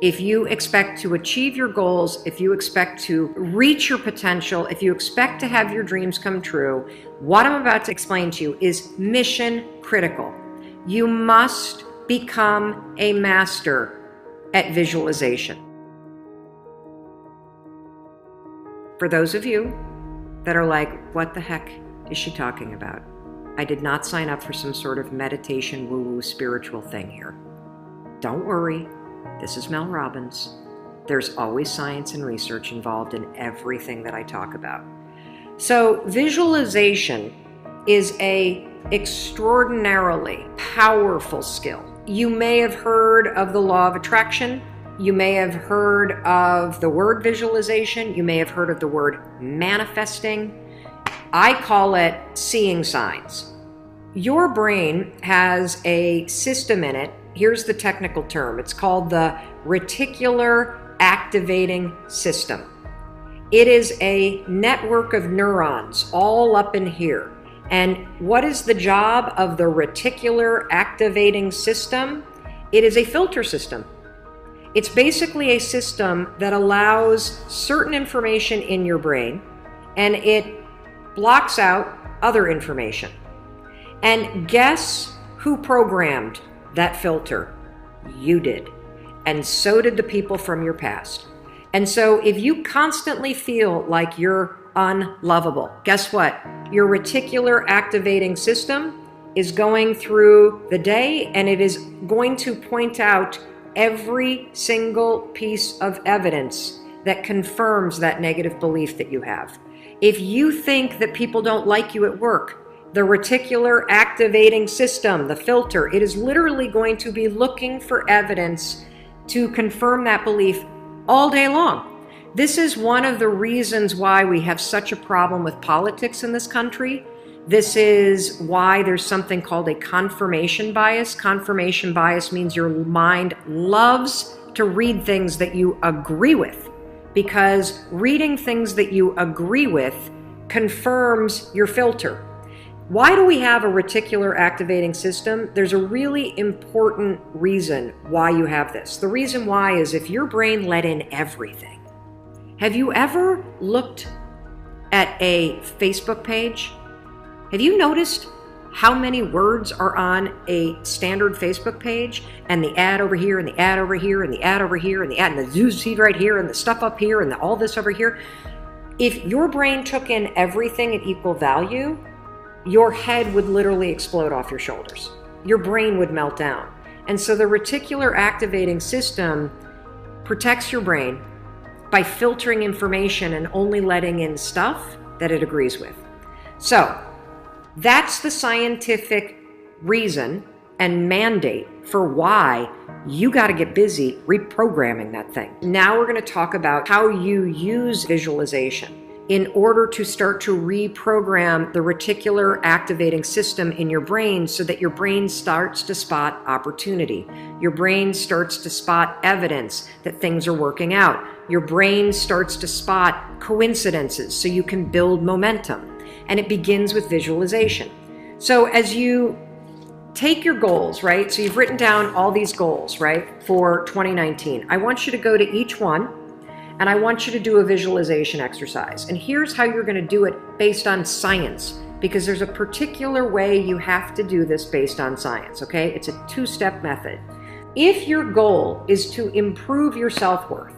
if you expect to achieve your goals, if you expect to reach your potential, if you expect to have your dreams come true, what I'm about to explain to you is mission critical. You must become a master at visualization. For those of you that are like, what the heck is she talking about? I did not sign up for some sort of meditation, woo-woo, spiritual thing here. Don't worry. This is Mel Robbins. There's always science and research involved in everything that I talk about. So visualization is an extraordinarily powerful skill. You may have heard of the law of attraction. You may have heard of the word visualization. You may have heard of the word manifesting. I call it seeing signs. Your brain has a system in it. Here's the technical term. It's called the reticular activating system. It is a network of neurons all up in here. And what is the job of the reticular activating system? It is a filter system. It's basically a system that allows certain information in your brain and it blocks out other information. And guess who programmed that filter? You did. And so did the people from your past. And so if you constantly feel like you're unlovable, guess what? Your reticular activating system is going through the day and it is going to point out every single piece of evidence that confirms that negative belief that you have. If you think that people don't like you at work, the reticular activating system, the filter, it is literally going to be looking for evidence to confirm that belief all day long. This is one of the reasons why we have such a problem with politics in this country. This is why there's something called a confirmation bias. Confirmation bias means your mind loves to read things that you agree with, because reading things that you agree with confirms your filter. Why do we have a reticular activating system? There's a really important reason why you have this. The reason why is if your brain let in everything. Have you ever looked at a Facebook page? Have you noticed how many words are on a standard Facebook page, and the ad over here and the ad over here and the ad over here and the ad and the news feed right here and the stuff up here and all this over here? If your brain took in everything at equal value, your head would literally explode off your shoulders. Your brain would melt down. And so the reticular activating system protects your brain by filtering information and only letting in stuff that it agrees with. So that's the scientific reason and mandate for why you got to get busy reprogramming that thing. Now we're going to talk about how you use visualization in order to start to reprogram the reticular activating system in your brain so that your brain starts to spot opportunity. Your brain starts to spot evidence that things are working out. Your brain starts to spot coincidences so you can build momentum. And it begins with visualization. So as you take your goals, right? So you've written down all these goals, right, for 2019. I want you to go to each one and I want you to do a visualization exercise. And here's how you're going to do it based on science, because there's a particular way you have to do this based on science, okay? It's a two-step method. If your goal is to improve your self-worth,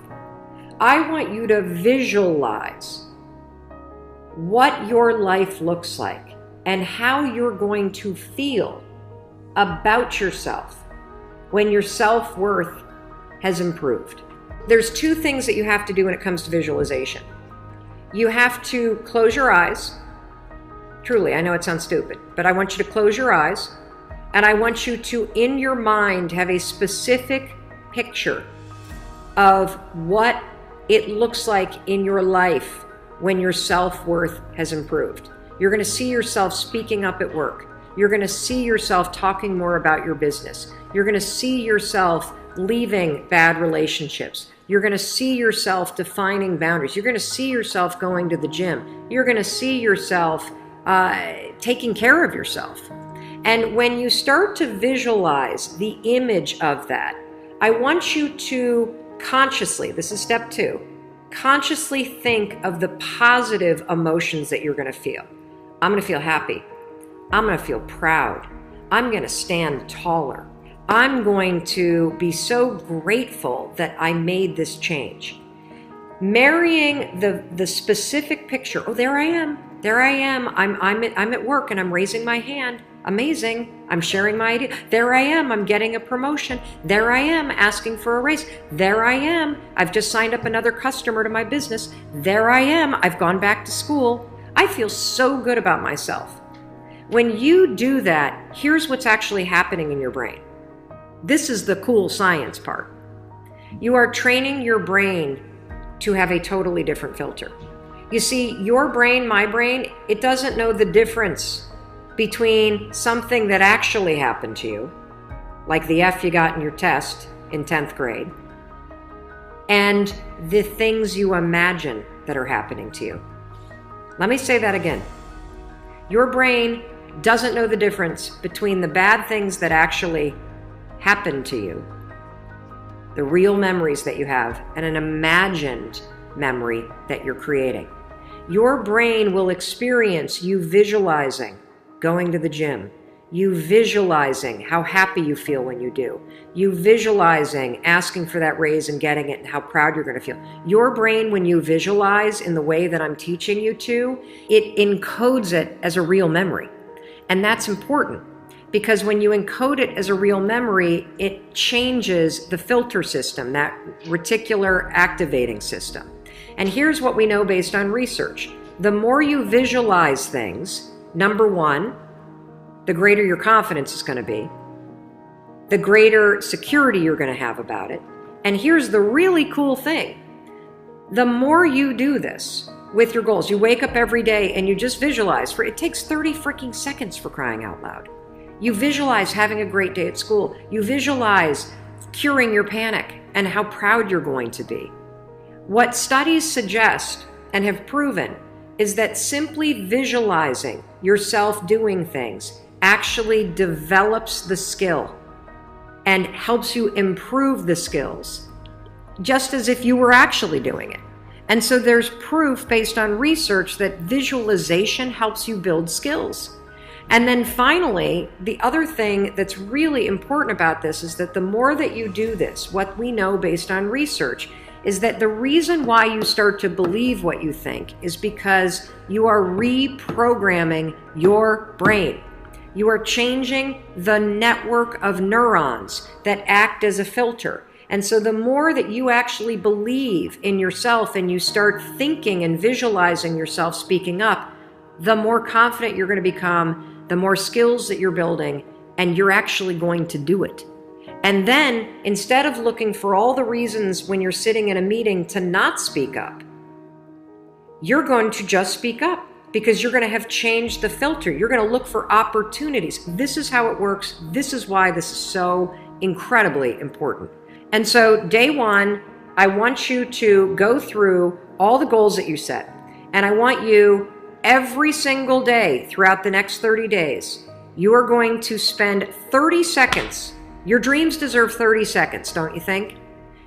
I want you to visualize what your life looks like and how you're going to feel about yourself when your self-worth has improved. There's two things that you have to do when it comes to visualization. You have to close your eyes. Truly, I know it sounds stupid, but I want you to close your eyes, and I want you to, in your mind, have a specific picture of what it looks like in your life when your self-worth has improved. You're going to see yourself speaking up at work. You're going to see yourself talking more about your business. You're going to see yourself leaving bad relationships. You're going to see yourself defining boundaries. You're going to see yourself going to the gym. You're going to see yourself taking care of yourself. And when you start to visualize the image of that, I want you to consciously, this is step 2, consciously think of the positive emotions that you're going to feel. I'm going to feel happy. I'm going to feel proud. I'm going to stand taller. I'm going to be so grateful that I made this change. Marrying the specific picture. Oh, there I am. There I am. I'm at work and I'm raising my hand. Amazing. I'm sharing my idea. There I am. I'm getting a promotion. There I am asking for a raise. There I am. I've just signed up another customer to my business. There I am. I've gone back to school. I feel so good about myself. When you do that, here's what's actually happening in your brain. This is the cool science part. You are training your brain to have a totally different filter. You see, your brain, my brain, it doesn't know the difference between something that actually happened to you, like the F you got in your test in 10th grade, and the things you imagine that are happening to you. Let me say that again. Your brain doesn't know the difference between the bad things that actually happened to you, the real memories that you have, and an imagined memory that you're creating. Your brain will experience you visualizing going to the gym, you visualizing how happy you feel when you do, you visualizing asking for that raise and getting it and how proud you're going to feel. Your brain, when you visualize in the way that I'm teaching you to, it encodes it as a real memory. And that's important because when you encode it as a real memory, it changes the filter system, that reticular activating system. And here's what we know based on research. The more you visualize things, number one, the greater your confidence is going to be, the greater security you're going to have about it. And here's the really cool thing. The more you do this with your goals, you wake up every day and you just visualize, it takes 30 freaking seconds for crying out loud. You visualize having a great day at school. You visualize curing your panic and how proud you're going to be. What studies suggest and have proven is that simply visualizing yourself doing things actually develops the skill and helps you improve the skills, just as if you were actually doing it. And so there's proof based on research that visualization helps you build skills. And then finally, the other thing that's really important about this is that the more that you do this, what we know based on research is that the reason why you start to believe what you think is because you are reprogramming your brain. You are changing the network of neurons that act as a filter. And so the more that you actually believe in yourself and you start thinking and visualizing yourself speaking up, the more confident you're going to become, the more skills that you're building, and you're actually going to do it. And then, instead of looking for all the reasons when you're sitting in a meeting to not speak up, you're going to just speak up because you're going to have changed the filter. You're going to look for opportunities. This is how it works. This is why this is so incredibly important. And so, day one, I want you to go through all the goals that you set. And I want you, every single day throughout the next 30 days, you are going to spend 30 seconds. Your dreams deserve 30 seconds, don't you think?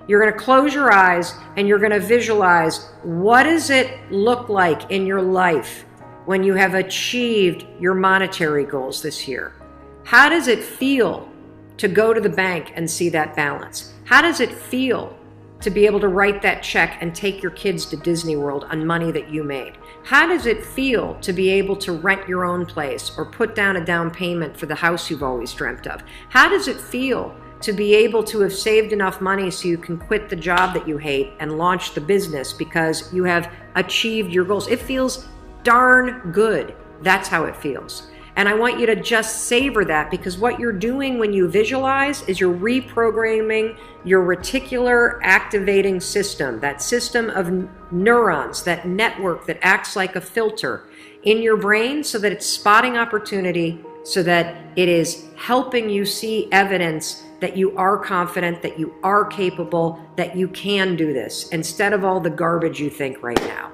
You're going to close your eyes and you're going to visualize, what does it look like in your life when you have achieved your monetary goals this year? How does it feel to go to the bank and see that balance? How does it feel to be able to write that check and take your kids to Disney World on money that you made? How does it feel to be able to rent your own place or put down a down payment for the house you've always dreamt of? How does it feel to be able to have saved enough money so you can quit the job that you hate and launch the business because you have achieved your goals? It feels darn good. That's how it feels. And I want you to just savor that, because what you're doing when you visualize is you're reprogramming your reticular activating system, that system of neurons, that network that acts like a filter in your brain so that it's spotting opportunity, so that it is helping you see evidence that you are confident, that you are capable, that you can do this, instead of all the garbage you think right now.